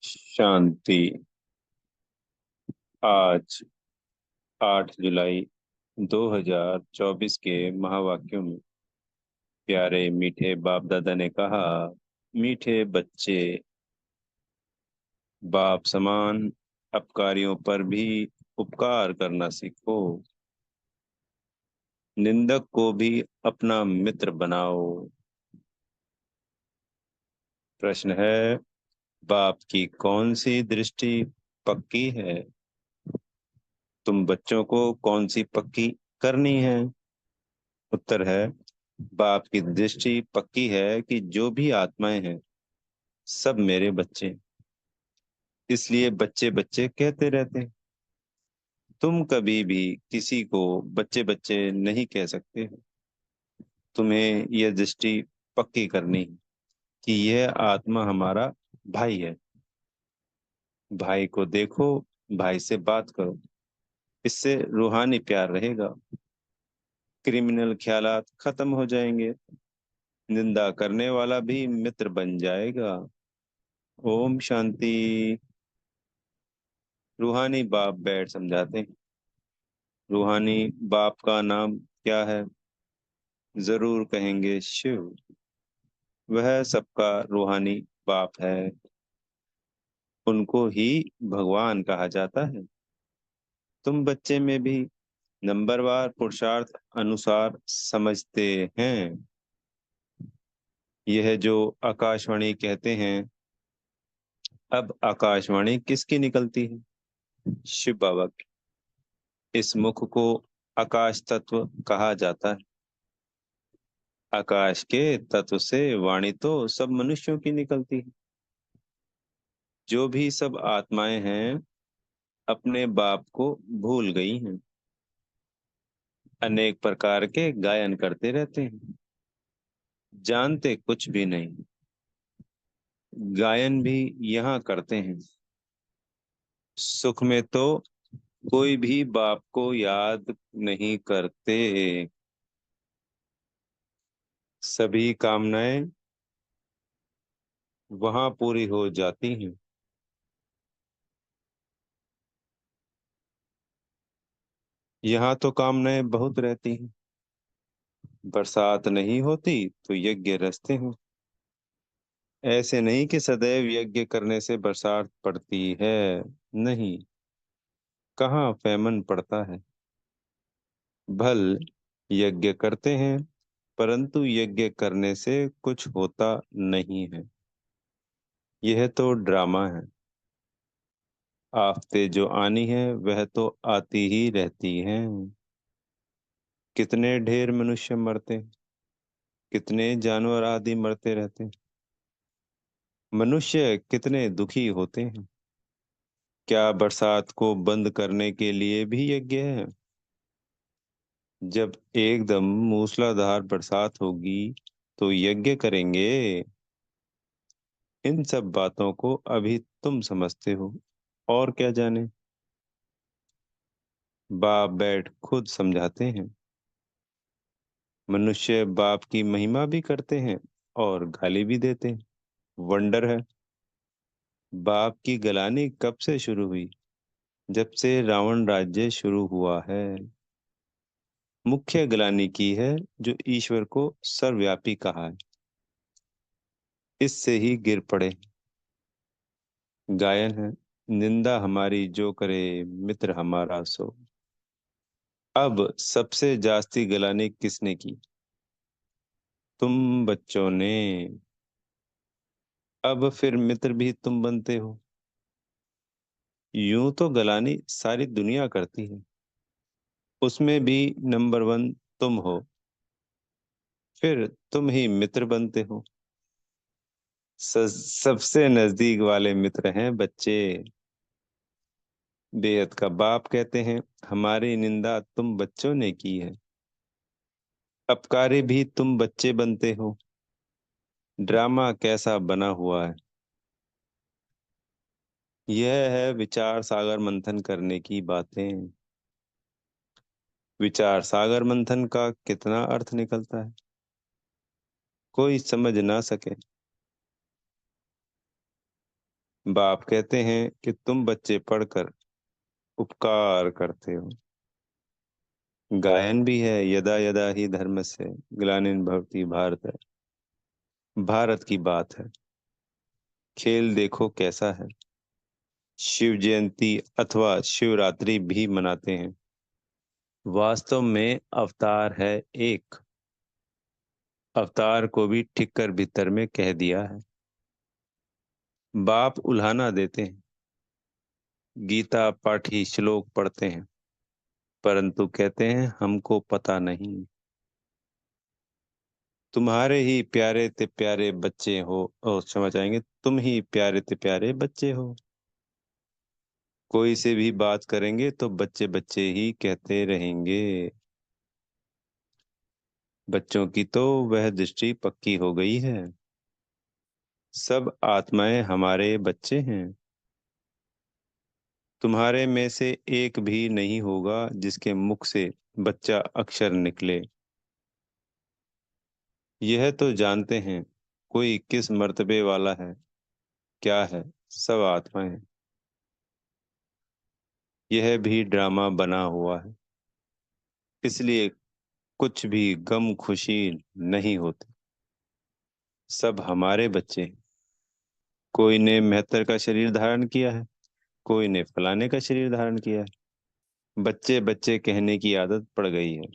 शांति। आज 8 जुलाई 2024 के महावाक्यों में प्यारे मीठे बाप दादा ने कहा, मीठे बच्चे, बाप समान अपकारियों पर भी उपकार करना सीखो। निंदक को भी अपना मित्र बनाओ। प्रश्न है, बाप की कौन सी दृष्टि पक्की है? तुम बच्चों को कौन सी पक्की करनी है? उत्तर है, बाप की दृष्टि पक्की है कि जो भी आत्माएं हैं सब मेरे बच्चे, इसलिए बच्चे बच्चे कहते रहते हैं। तुम कभी भी किसी को बच्चे बच्चे नहीं कह सकते हो। तुम्हें यह दृष्टि पक्की करनी है कि यह आत्मा हमारा भाई है। भाई को देखो, भाई से बात करो, इससे रूहानी प्यार रहेगा। क्रिमिनल ख्यालात खत्म हो जाएंगे। निंदा करने वाला भी मित्र बन जाएगा। ओम शांति। रूहानी बाप बैठ समझाते हैं। रूहानी बाप का नाम क्या है? जरूर कहेंगे शिव। वह सबका रूहानी बाप है। उनको ही भगवान कहा जाता है। तुम बच्चे में भी नंबरवार पुरुषार्थ अनुसार समझते हैं। यह जो आकाशवाणी कहते हैं, अब आकाशवाणी किसकी निकलती है? शिव बाबा की। इस मुख को आकाश तत्व कहा जाता है। आकाश के तत्व से वाणी तो सब मनुष्यों की निकलती है। जो भी सब आत्माएं हैं अपने बाप को भूल गई हैं। अनेक प्रकार के गायन करते रहते हैं, जानते कुछ भी नहीं। गायन भी यहाँ करते हैं। सुख में तो कोई भी बाप को याद नहीं करते। सभी कामनाएं वहां पूरी हो जाती हैं। यहाँ तो कामनाएं बहुत रहती हैं। बरसात नहीं होती तो यज्ञ रचते हैं। ऐसे नहीं कि सदैव यज्ञ करने से बरसात पड़ती है। नहीं, कहाँ फैमन पड़ता है। भल यज्ञ करते हैं, परंतु यज्ञ करने से कुछ होता नहीं है। यह तो ड्रामा है। आफतें जो आनी है वह तो आती ही रहती हैं। कितने ढेर मनुष्य मरते हैं, कितने जानवर आदि मरते रहते हैं। मनुष्य कितने दुखी होते हैं। क्या बरसात को बंद करने के लिए भी यज्ञ है? जब एकदम मूसलाधार बरसात होगी तो यज्ञ करेंगे। इन सब बातों को अभी तुम समझते हो, और क्या जाने। बाप बैठ खुद समझाते हैं। मनुष्य बाप की महिमा भी करते हैं और गाली भी देते हैं। वंडर है। बाप की गलानी कब से शुरू हुई? जब से रावण राज्य शुरू हुआ है। मुख्य ग्लानि की है जो ईश्वर को सर्वव्यापी कहा है। इससे ही गिर पड़े। गायन है, निंदा हमारी जो करे मित्र हमारा सो। अब सबसे जास्ती गलानी किसने की? तुम बच्चों ने। अब फिर मित्र भी तुम बनते हो। यूं तो गलानी सारी दुनिया करती है, उसमें भी नंबर वन तुम हो। फिर तुम ही मित्र बनते हो। सबसे नजदीक वाले मित्र हैं बच्चे। बेहद का बाप कहते हैं, हमारी निंदा तुम बच्चों ने की है। अपकारी भी तुम बच्चे बनते हो। ड्रामा कैसा बना हुआ है। यह है विचार सागर मंथन करने की बातें। विचार सागर मंथन का कितना अर्थ निकलता है, कोई समझ ना सके। बाप कहते हैं कि तुम बच्चे पढ़कर उपकार करते हो। गायन भी है, यदा यदा ही धर्मस्य ग्लानिर् भवति भारत। भारत की बात है। खेल देखो कैसा है। शिव जयंती अथवा शिवरात्रि भी मनाते हैं। वास्तव में अवतार है एक। अवतार को भी ठीक कर भीतर में कह दिया है। बाप उल्हाना देते हैं। गीता पाठी श्लोक पढ़ते हैं, परंतु कहते हैं हमको पता नहीं। तुम्हारे ही प्यारे ते प्यारे बच्चे हो। ओ क्षमा चाहेंगे, तुम ही प्यारे ते प्यारे बच्चे हो। कोई से भी बात करेंगे तो बच्चे बच्चे ही कहते रहेंगे। बच्चों की तो वह दृष्टि पक्की हो गई है। सब आत्माएं हमारे बच्चे हैं। तुम्हारे में से एक भी नहीं होगा जिसके मुख से बच्चा अक्षर निकले। यह तो जानते हैं कोई किस मर्तबे वाला है, क्या है। सब आत्माएं। यह भी ड्रामा बना हुआ है, इसलिए कुछ भी गम खुशी नहीं होती। सब हमारे बच्चे हैं। कोई ने मेहतर का शरीर धारण किया है, कोई ने फलाने का शरीर धारण किया है। बच्चे बच्चे कहने की आदत पड़ गई है।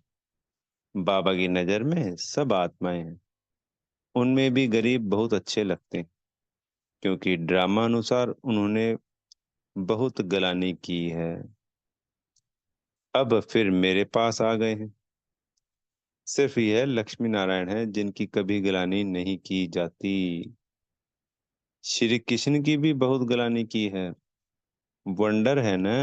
बाबा की नजर में सब आत्माएं हैं। उनमें भी गरीब बहुत अच्छे लगते हैं, क्योंकि ड्रामा अनुसार उन्होंने बहुत गलानी की है। अब फिर मेरे पास आ गए हैं। सिर्फ यह लक्ष्मी नारायण है जिनकी कभी गलानी नहीं की जाती। श्री कृष्ण की भी बहुत गलानी की है। वंडर है ना।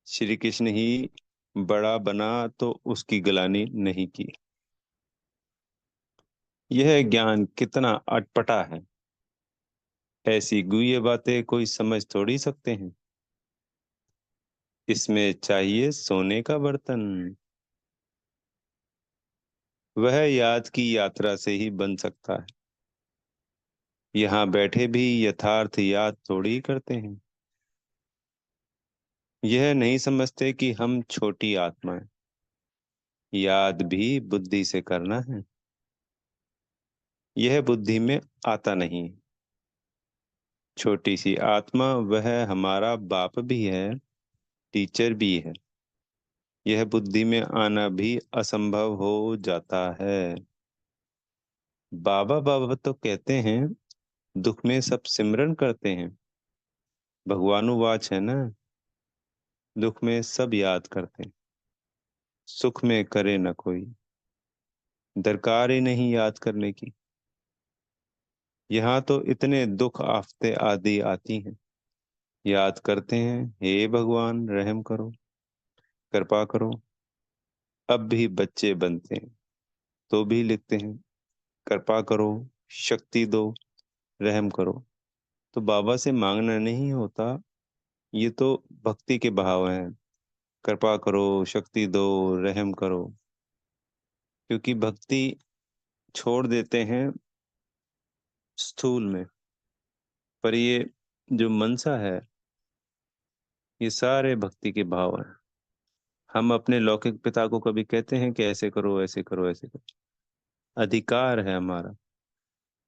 श्री कृष्ण ही बड़ा बना तो उसकी गलानी नहीं की। यह ज्ञान कितना अटपटा है। ऐसी गुह्य बातें कोई समझ थोड़ी सकते हैं। इसमें चाहिए सोने का बर्तन। वह याद की यात्रा से ही बन सकता है। यहाँ बैठे भी यथार्थ याद थोड़ी करते हैं। यह नहीं समझते कि हम छोटी आत्मा हैं। याद भी बुद्धि से करना है। यह बुद्धि में आता नहीं। छोटी सी आत्मा वह हमारा बाप भी है, टीचर भी है। यह बुद्धि में आना भी असंभव हो जाता है। बाबा बाबा तो कहते हैं, दुख में सब सिमरन करते हैं। भगवानुवाच है ना। दुख में सब याद करते हैं, सुख में करे न कोई। दरकार ही नहीं याद करने की। यहाँ तो इतने दुख आफते आदि आती हैं, याद करते हैं हे भगवान रहम करो, कृपा करो। अब भी बच्चे बनते हैं तो भी लिखते हैं कृपा करो, शक्ति दो, रहम करो। तो बाबा से मांगना नहीं होता, ये तो भक्ति के भाव हैं। कृपा करो, शक्ति दो, रहम करो। क्योंकि भक्ति छोड़ देते हैं स्थूल में, पर ये जो मनसा है, ये सारे भक्ति के भाव हैं। हम अपने लौकिक पिता को कभी कहते हैं कि ऐसे करो ऐसे करो ऐसे करो। अधिकार है हमारा।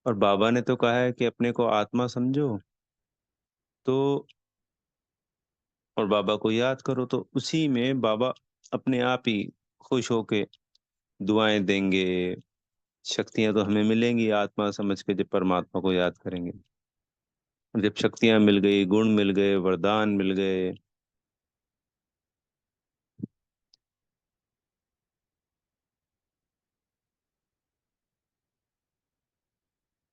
और बाबा ने तो कहा है कि अपने को आत्मा समझो, तो और बाबा को याद करो, तो उसी में बाबा अपने आप ही खुश होके दुआएं देंगे। शक्तियां तो हमें मिलेंगी आत्मा समझ के, जब परमात्मा को याद करेंगे। और जब शक्तियां मिल गई, गुण मिल गए, वरदान मिल गए,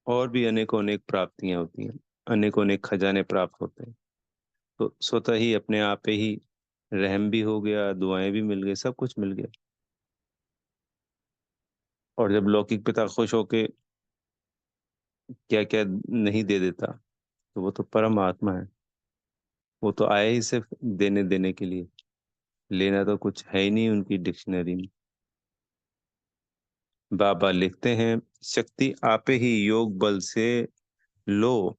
और भी अनेकों अनेक प्राप्तियां होती हैं, अनेकों अनेक खजाने प्राप्त होते हैं। तो स्वतः ही अपने आप ही रहम भी हो गया, दुआएं भी मिल गई, सब कुछ मिल गया। और जब लौकिक पिता खुश होके क्या क्या नहीं दे देता, तो वो तो परम आत्मा है। वो तो आए ही सिर्फ देने देने के लिए। लेना तो कुछ है ही नहीं उनकी डिक्शनरी में। बाबा लिखते हैं शक्ति आपे ही योग बल से लो।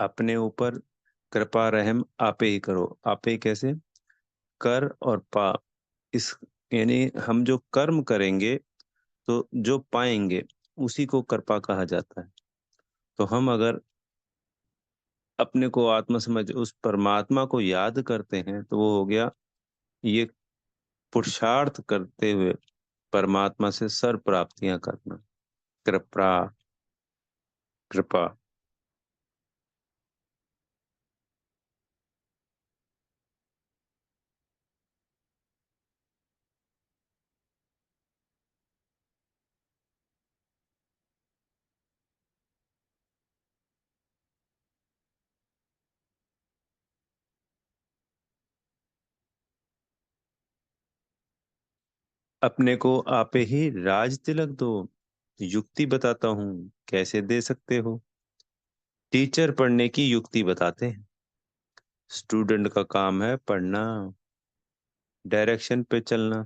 अपने ऊपर कृपा रहम आपे ही करो। आपे ही कैसे? कर और पा, इस यानी हम जो कर्म करेंगे तो जो पाएंगे उसी को कृपा कहा जाता है। तो हम अगर अपने को आत्मा समझ उस परमात्मा को याद करते हैं तो वो हो गया ये पुरुषार्थ करते हुए परमात्मा से सर प्राप्तियां करना। कृपा, कृपा। अपने को आपे ही राज तिलक दो। युक्ति बताता हूँ, कैसे दे सकते हो। टीचर पढ़ने की युक्ति बताते हैं। स्टूडेंट का काम है पढ़ना, डायरेक्शन पे चलना।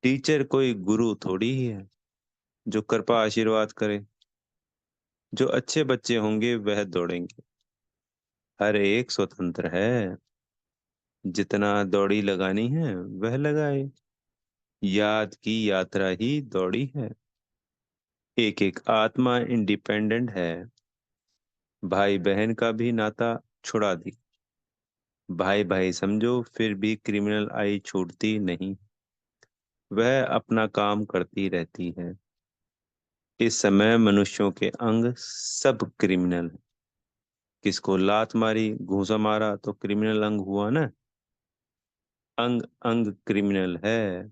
टीचर कोई गुरु थोड़ी ही है जो कृपा आशीर्वाद करे। जो अच्छे बच्चे होंगे वह दौड़ेंगे। हर एक स्वतंत्र है। जितना दौड़ी लगानी है वह लगाए। याद की यात्रा ही दौड़ी है। एक एक आत्मा इंडिपेंडेंट है। भाई बहन का भी नाता छुड़ा दी। भाई भाई समझो फिर भी क्रिमिनल आई छूटती नहीं। वह अपना काम करती रहती है। इस समय मनुष्यों के अंग सब क्रिमिनल हैं। किसको लात मारी, घूंसा मारा तो क्रिमिनल अंग हुआ ना। अंग अंग क्रिमिनल है।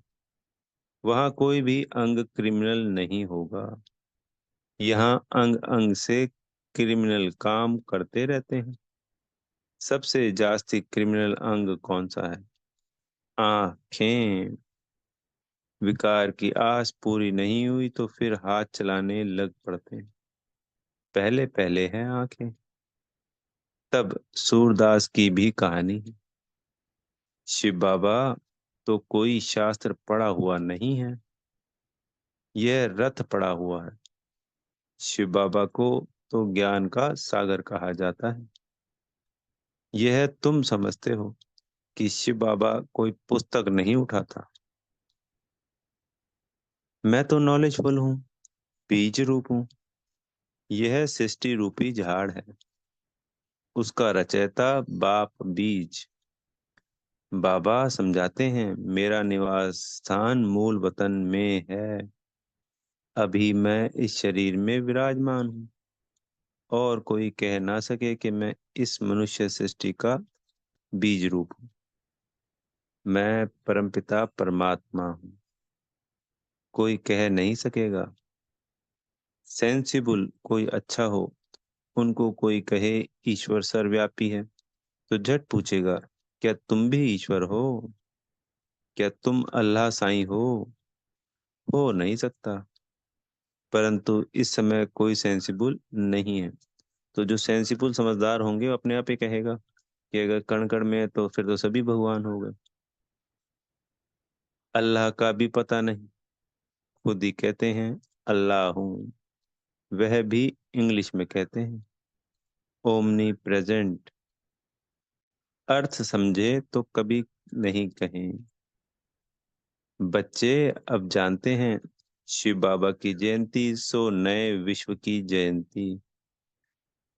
वहां कोई भी अंग क्रिमिनल नहीं होगा। यहाँ अंग अंग से क्रिमिनल काम करते रहते हैं। सबसे जास्ती क्रिमिनल अंग कौन सा है? आंखें। विकार की आस पूरी नहीं हुई तो फिर हाथ चलाने लग पड़ते हैं। पहले पहले हैं आंखें। तब सूरदास की भी कहानी है। शिव बाबा तो कोई शास्त्र पढ़ा हुआ नहीं है, यह रथ पड़ा हुआ है। शिव बाबा को तो ज्ञान का सागर कहा जाता है। यह तुम समझते हो कि शिव बाबा कोई पुस्तक नहीं उठाता। मैं तो नॉलेजफुल हूँ, बीज रूप हूँ। यह सृष्टि रूपी झाड़ है, उसका रचयिता बाप बीज। बाबा समझाते हैं मेरा निवास स्थान मूल वतन में है। अभी मैं इस शरीर में विराजमान हूँ और कोई कह ना सके कि मैं इस मनुष्य सृष्टि का बीज रूप हूँ। मैं परमपिता परमात्मा हूँ, कोई कह नहीं सकेगा। सेंसिबल कोई अच्छा हो, उनको कोई कहे ईश्वर सर्वव्यापी है तो झट पूछेगा क्या तुम भी ईश्वर हो? क्या तुम अल्लाह साईं हो नहीं सकता। परंतु इस समय कोई सेंसिबल नहीं है। तो जो सेंसिबल समझदार होंगे वो अपने आप ही कहेगा कि अगर कण कण में है तो फिर तो सभी भगवान हो गए। अल्लाह का भी पता नहीं, खुद ही कहते हैं अल्लाह हूँ। वह भी इंग्लिश में कहते हैं ओमनी प्रेजेंट। अर्थ समझे तो कभी नहीं कहें। बच्चे अब जानते हैं शिव बाबा की जयंती सो नए विश्व की जयंती।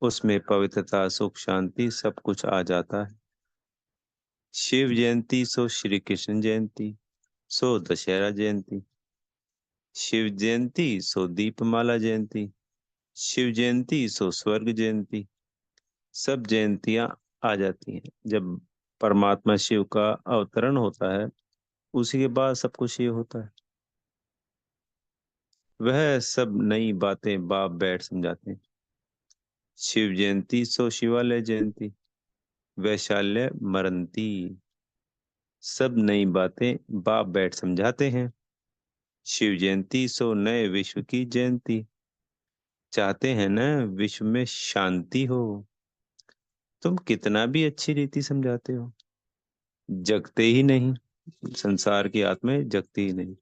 उसमें पवित्रता सुख शांति सब कुछ आ जाता है। शिव जयंती सो श्री कृष्ण जयंती, सो दशहरा जयंती। शिव जयंती सो दीपमाला जयंती। शिव जयंती सो स्वर्ग जयंती। सब जयंतियां आ जाती हैं जब परमात्मा शिव का अवतरण होता है। उसी के बाद सब कुछ ये होता है। वह सब नई बातें बाप बैठ समझाते हैं। शिव जयंती सो शिवालय जयंती, वैशाल्य मरंती। सब नई बातें बाप बैठ समझाते हैं। शिव जयंती सो नए विश्व की जयंती। चाहते हैं न विश्व में शांति हो। तुम कितना भी अच्छी रीति समझाते हो, जगते ही नहीं। संसार की आत्माएं जगती ही नहीं।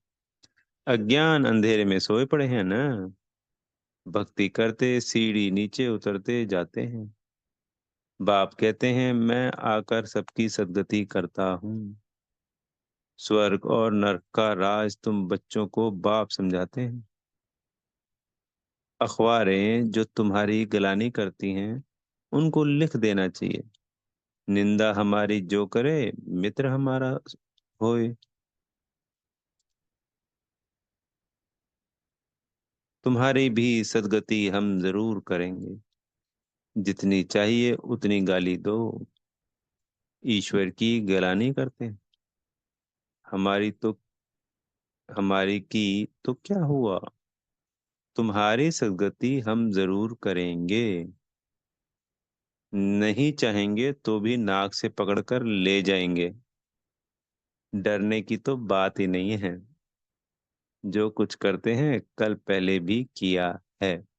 अज्ञान अंधेरे में सोए पड़े हैं ना। भक्ति करते सीढ़ी नीचे उतरते जाते हैं। बाप कहते हैं, मैं आकर सबकी सद्गति करता हूँ। स्वर्ग और नरक का राज तुम बच्चों को बाप समझाते हैं। अखबारें जो तुम्हारी गलानी करती हैं, उनको लिख देना चाहिए। निंदा हमारी जो करे, मित्र हमारा होए। तुम्हारी भी सदगति हम जरूर करेंगे। जितनी चाहिए उतनी गाली दो। ईश्वर की गलानी करते हैं। हमारी तो हमारी की तो क्या हुआ। तुम्हारी सदगति हम जरूर करेंगे। नहीं चाहेंगे तो भी नाक से पकड़कर ले जाएंगे। डरने की तो बात ही नहीं है। जो कुछ करते हैं कल पहले भी किया है।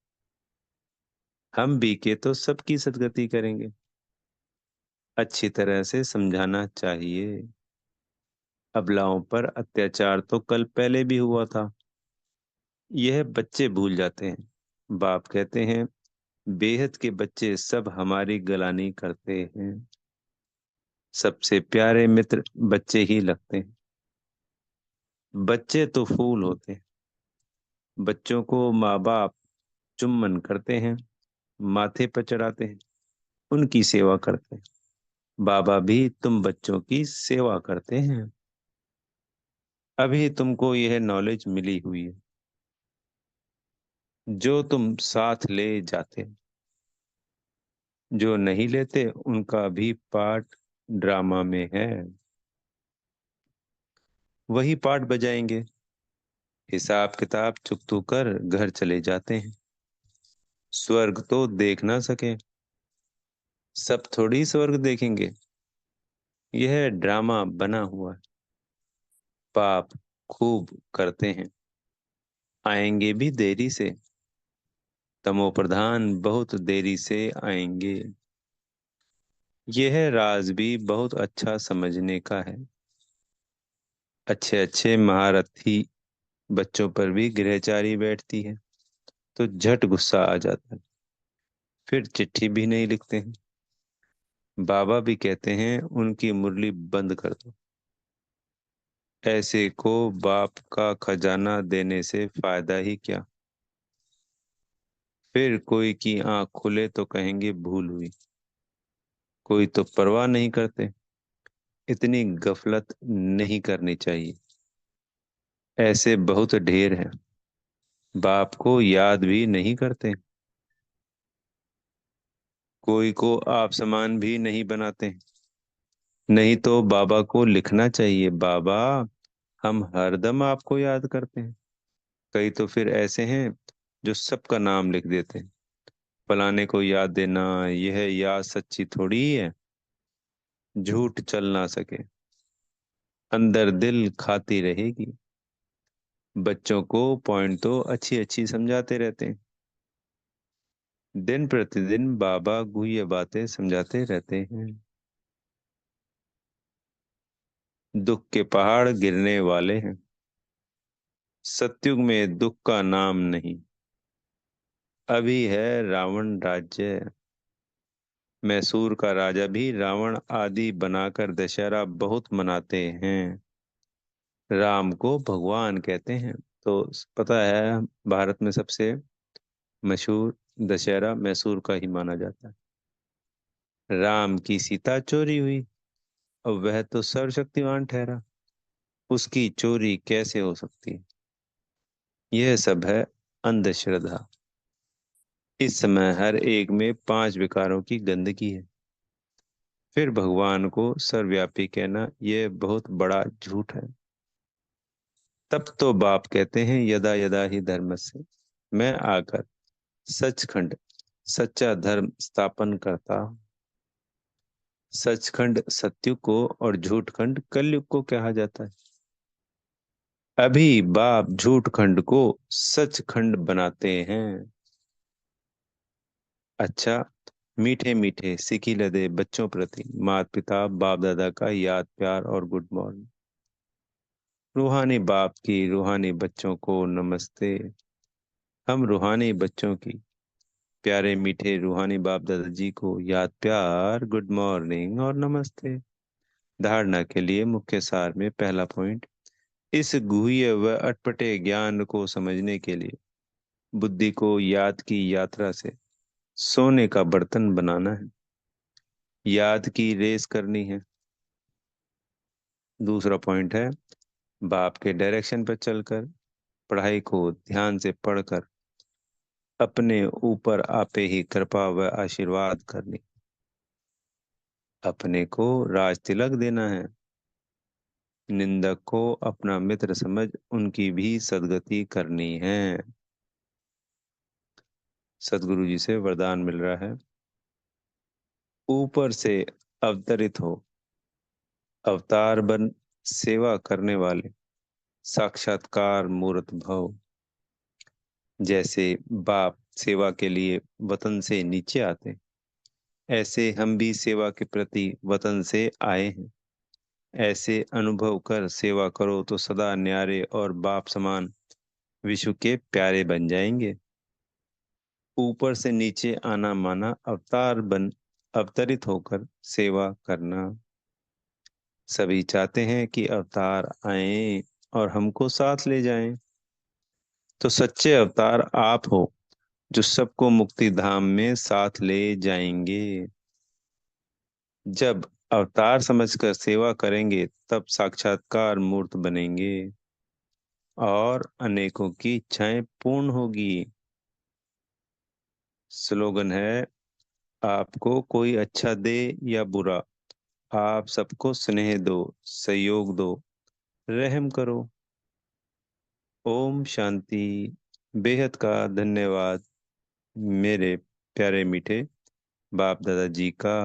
हम भी के तो सबकी सदगति करेंगे। अच्छी तरह से समझाना चाहिए। अबलाओं पर अत्याचार तो कल पहले भी हुआ था। यह बच्चे भूल जाते हैं। बाप कहते हैं, बेहद के बच्चे सब हमारी गलानी करते हैं। सबसे प्यारे मित्र बच्चे ही लगते हैं। बच्चे तो फूल होते हैं। बच्चों को माँ बाप चुम्बन करते हैं, माथे पर चढ़ाते हैं, उनकी सेवा करते हैं। बाबा भी तुम बच्चों की सेवा करते हैं। अभी तुमको यह नॉलेज मिली हुई है जो तुम साथ ले जाते। जो नहीं लेते उनका भी पार्ट ड्रामा में है। वही पार्ट बजाएंगे। हिसाब किताब चुकतू कर घर चले जाते हैं। स्वर्ग तो देख ना सके। सब थोड़ी स्वर्ग देखेंगे। यह ड्रामा बना हुआ है। पाप खूब करते हैं। आएंगे भी देरी से। तमो प्रधान बहुत देरी से आएंगे। यह राज भी बहुत अच्छा समझने का है। अच्छे अच्छे महारथी बच्चों पर भी गृहचारी बैठती है तो झट गुस्सा आ जाता है। फिर चिट्ठी भी नहीं लिखते हैं। बाबा भी कहते हैं, उनकी मुरली बंद कर दो। ऐसे को बाप का खजाना देने से फायदा ही क्या। फिर कोई की आंख खुले तो कहेंगे भूल हुई। कोई तो परवाह नहीं करते। इतनी गफलत नहीं करनी चाहिए। ऐसे बहुत ढेर हैं। बाप को याद भी नहीं करते। कोई को आप समान भी नहीं बनाते। नहीं तो बाबा को लिखना चाहिए, बाबा हम हरदम आपको याद करते हैं। कई तो फिर ऐसे हैं जो सबका नाम लिख देते हैं। फलाने को याद देना, यह याद सच्ची थोड़ी ही है। झूठ चल ना सके। अंदर दिल खाती रहेगी। बच्चों को पॉइंट तो अच्छी अच्छी समझाते रहते हैं। दिन प्रतिदिन बाबा गुह्य बातें समझाते रहते हैं। दुख के पहाड़ गिरने वाले हैं। सतयुग में दुख का नाम नहीं। अभी है रावण राज्य। मैसूर का राजा भी रावण आदि बनाकर दशहरा बहुत मनाते हैं। राम को भगवान कहते हैं। तो पता है, भारत में सबसे मशहूर दशहरा मैसूर का ही माना जाता है। राम की सीता चोरी हुई। अब वह तो सर्वशक्तिमान ठहरा। उसकी चोरी कैसे हो सकती है। यह सब है अंधश्रद्धा। इस समय हर एक में 5 विकारों की गंदगी है। फिर भगवान को सर्वव्यापी कहना यह बहुत बड़ा झूठ है। तब तो बाप कहते हैं, यदा यदा ही धर्म से मैं आकर सचखंड सच्चा धर्म स्थापन करता हूँ। सचखंड सत्युग को और झूठखंड कलयुग को कहा जाता है। अभी बाप झूठखंड को सचखंड बनाते हैं। अच्छा, मीठे मीठे सिकी लदे बच्चों प्रति माता पिता बाप दादा का याद प्यार और गुड मॉर्निंग। रूहानी बाप की रूहानी बच्चों को नमस्ते। हम रूहानी बच्चों की प्यारे मीठे रूहानी बाप दादाजी को याद प्यार, गुड मॉर्निंग और नमस्ते। धारणा के लिए मुख्य सार में पहला पॉइंट, इस गुह्य व अटपटे ज्ञान को समझने के लिए बुद्धि को याद की यात्रा से सोने का बर्तन बनाना है, याद की रेस करनी है। दूसरा पॉइंट है, बाप के डायरेक्शन पर चलकर पढ़ाई को ध्यान से पढ़कर अपने ऊपर आपे ही कृपा व आशीर्वाद करनी, अपने को राज तिलक देना है, निंदक को अपना मित्र समझ उनकी भी सदगति करनी है। सदगुरु जी से वरदान मिल रहा है, ऊपर से अवतरित हो, अवतार बन सेवा करने वाले साक्षात्कार मूर्त भव। जैसे बाप सेवा के लिए वतन से नीचे आते, ऐसे हम भी सेवा के प्रति वतन से आए हैं। ऐसे अनुभव कर सेवा करो तो सदा न्यारे और बाप समान विश्व के प्यारे बन जाएंगे। ऊपर से नीचे आना माना अवतार बन अवतरित होकर सेवा करना। सभी चाहते हैं कि अवतार आए और हमको साथ ले जाएं। तो सच्चे अवतार आप हो जो सबको मुक्ति धाम में साथ ले जाएंगे। जब अवतार समझकर सेवा करेंगे तब साक्षात्कार मूर्त बनेंगे और अनेकों की इच्छाएं पूर्ण होगी। स्लोगन है, आपको कोई अच्छा दे या बुरा, आप सबको स्नेह दो, सहयोग दो, रहम करो। ओम शांति। बेहद का धन्यवाद मेरे प्यारे मीठे बाप दादाजी का।